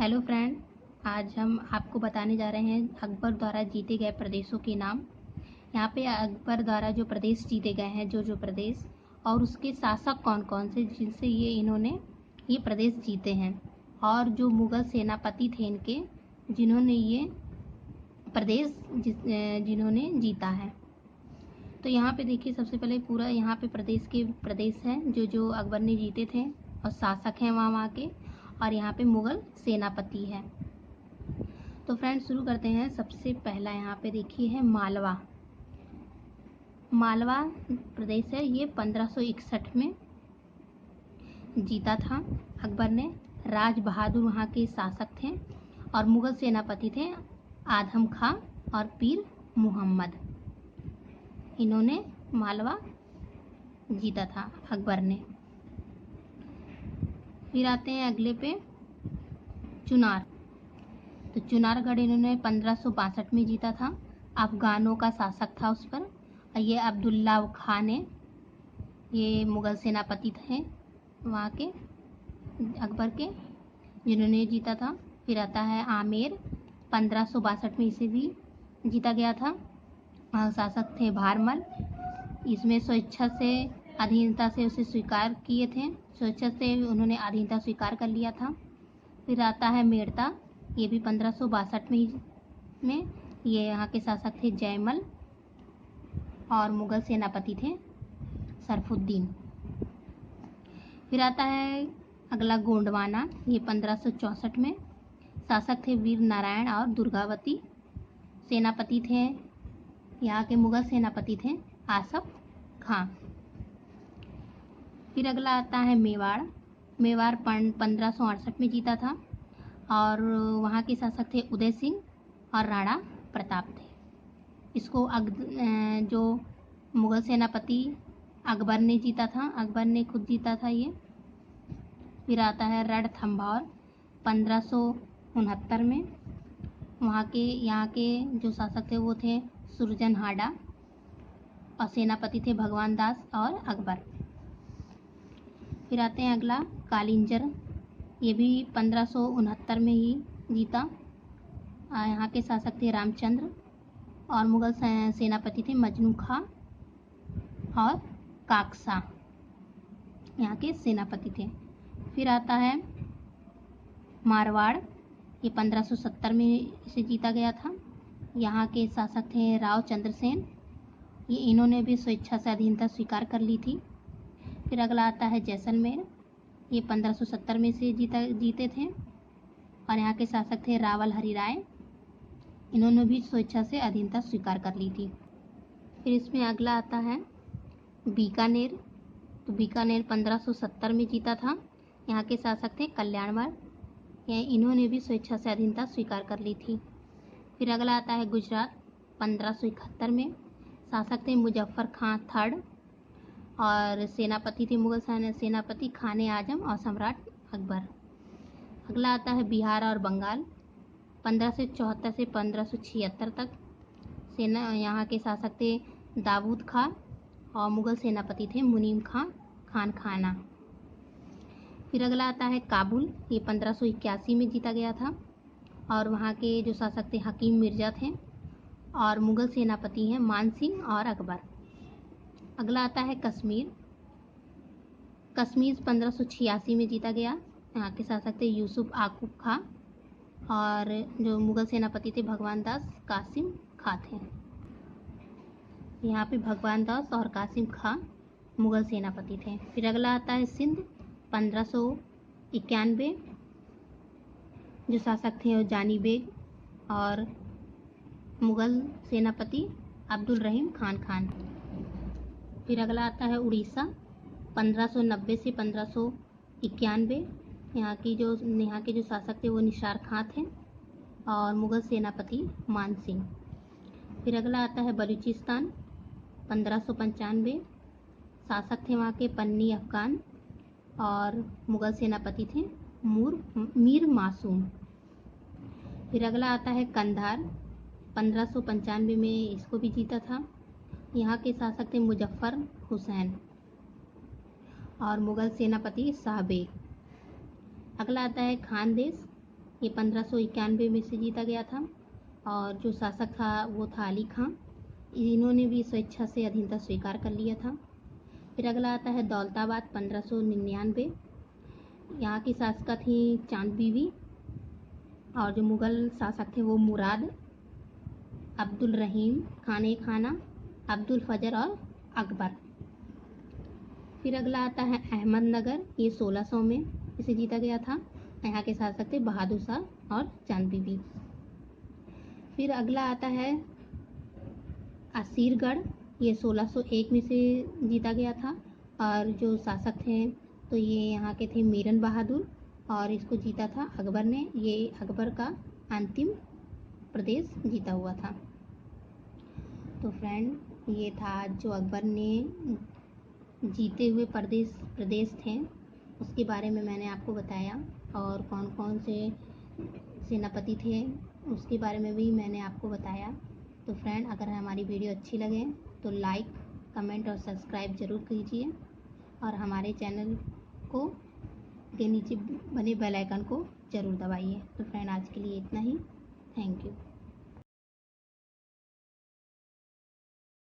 Hello friend, आज हम आपको बताने जा रहे हैं अकबर द्वारा जीते गए प्रदेशों के नाम। यहाँ पे अकबर द्वारा जो प्रदेश जीते गए हैं, जो प्रदेश और उसके शासक कौन कौन से जिनसे इन्होंने ये प्रदेश जीते हैं, और जो मुगल सेनापति थे इनके जिन्होंने ये प्रदेश जिन्होंने जीता है। तो यहाँ पे देखिए, सबसे पहले पूरा यहाँ पे प्रदेश हैं जो अकबर ने जीते थे और शासक हैं वहाँ के, और यहाँ पे मुगल सेनापति है। तो फ्रेंड्स शुरू करते हैं। सबसे पहला यहाँ पे देखिए है मालवा। मालवा प्रदेश है, ये 1561 में जीता था अकबर ने। राज बहादुर वहाँ के शासक थे और मुगल सेनापति थे आदम खां और पीर मुहम्मद। इन्होंने मालवा जीता था अकबर ने। फिर आते हैं अगले पे चुनार। तो चुनारगढ़ इन्होंने 1562 में जीता था। अफगानों का शासक था उस पर। ये अब्दुल्ला खां ने, ये मुगल सेनापति थे वहाँ के अकबर के, जिन्होंने जीता था। फिर आता है आमेर, 1562 में इसे भी जीता गया था। शासक थे भारमल। इसमें स्वेच्छा से अधीनता से उसे स्वीकार किए थे, स्वेच्छा से उन्होंने अधीनता स्वीकार कर लिया था। फिर आता है मेड़ता, ये भी 1562 में ये यहाँ के शासक थे जयमल और मुगल सेनापति थे सरफुद्दीन। फिर आता है अगला गोंडवाना, ये 1564 में शासक थे वीर नारायण और दुर्गावती। सेनापति थे यहाँ के मुगल सेनापति थे आसफ खां। फिर अगला आता है मेवाड़। मेवाड़ 1568 में जीता था और वहाँ के शासक थे उदय सिंह और राणा प्रताप थे। इसको जो मुगल सेनापति अकबर ने जीता था, अकबर ने खुद जीता था ये। फिर आता है रणथंभौर, 1569 में यहाँ के जो शासक थे वो थे सुरजन हाडा और सेनापति थे भगवान दास और अकबर। फिर आते हैं अगला कालिंजर, ये भी 1569 में ही जीता। यहाँ के शासक थे रामचंद्र और मुगल सेनापति थे मजनू खां और काकसा, यहाँ के सेनापति थे। फिर आता है मारवाड़, ये 1570 में इसे जीता गया था। यहाँ के शासक थे राव चंद्रसेन। ये इन्होंने भी स्वेच्छा से अधीनता स्वीकार कर ली थी। फिर अगला आता है जैसलमेर, ये 1570 में से जीते थे और यहाँ के शासक थे रावल हरि राय। इन्होंने भी स्वेच्छा से अधीनता स्वीकार कर ली थी। फिर इसमें अगला आता है बीकानेर। तो बीकानेर 1570 में जीता था। यहाँ के शासक थे कल्याणवर। इन्होंने भी स्वेच्छा से अधीनता स्वीकार कर ली थी। फिर अगला आता है गुजरात, 1571 में शासक थे मुजफ्फर खां थर्ड और सेनापति थे मुगल सेनापति खाने आजम और सम्राट अकबर। अगला आता है बिहार और बंगाल, 1574 से 1576 तक यहाँ के शासक थे दाऊद खां और मुगल सेनापति थे मुनीम खां खान खाना। फिर अगला आता है काबुल, ये 1581 में जीता गया था और वहाँ के जो शासक थे हकीम मिर्जा थे और मुगल सेनापति हैं मान सिंह और अकबर। अगला आता है कश्मीर। कश्मीर 1586 में जीता गया। यहाँ के शासक थे यूसुफ आकूब खां और जो मुगल सेनापति थे भगवान दास कासिम खां थे। यहाँ पे भगवान दास और कासिम खां मुगल सेनापति थे। फिर अगला आता है सिंध, 1591, जो शासक थे जानी बेग और मुगल सेनापति अब्दुल रहीम खान। फिर अगला आता है उड़ीसा, 1590 से 1591। यहाँ के जो शासक थे वो निसार खां थे और मुगल सेनापति मान सिंह। फिर अगला आता है बलूचिस्तान, 1595, शासक थे वहाँ के पन्नी अफगान और मुगल सेनापति थे मीर मासूम। फिर अगला आता है कंधार, 1595 में इसको भी जीता था। यहाँ के शासक थे मुजफ्फर हुसैन और मुगल सेनापति शाहबेग। अगला आता है खानदेश, ये 1591 में से जीता गया था। और जो शासक था वो था अली खां। इन्होंने भी स्वेच्छा से अधीनता स्वीकार कर लिया था। फिर अगला आता है दौलताबाद 1599। यहाँ की शासिका थी चांद बीवी और जो मुग़ल शासक थे वो मुराद, अब्दुल रहीम, खाने खाना, अब्दुल फजर और अकबर। फिर अगला आता है अहमदनगर, ये 1600 में इसे जीता गया था। यहाँ के शासक थे बहादुर शाह और चांद बीबी। फिर अगला आता है असीरगढ़, ये 1601 में से जीता गया था और जो शासक थे तो ये यहाँ के थे मीरन बहादुर और इसको जीता था अकबर ने। ये अकबर का अंतिम प्रदेश जीता हुआ था। तो फ्रेंड, ये था जो अकबर ने जीते हुए प्रदेश थे उसके बारे में मैंने आपको बताया, और कौन कौन से सेनापति थे उसके बारे में भी मैंने आपको बताया। तो फ्रेंड, अगर हमारी वीडियो अच्छी लगे तो लाइक, कमेंट और सब्सक्राइब ज़रूर कीजिए और हमारे चैनल को के नीचे बने बेल आइकन को ज़रूर दबाइए। तो फ्रेंड, आज के लिए इतना ही। Thank you.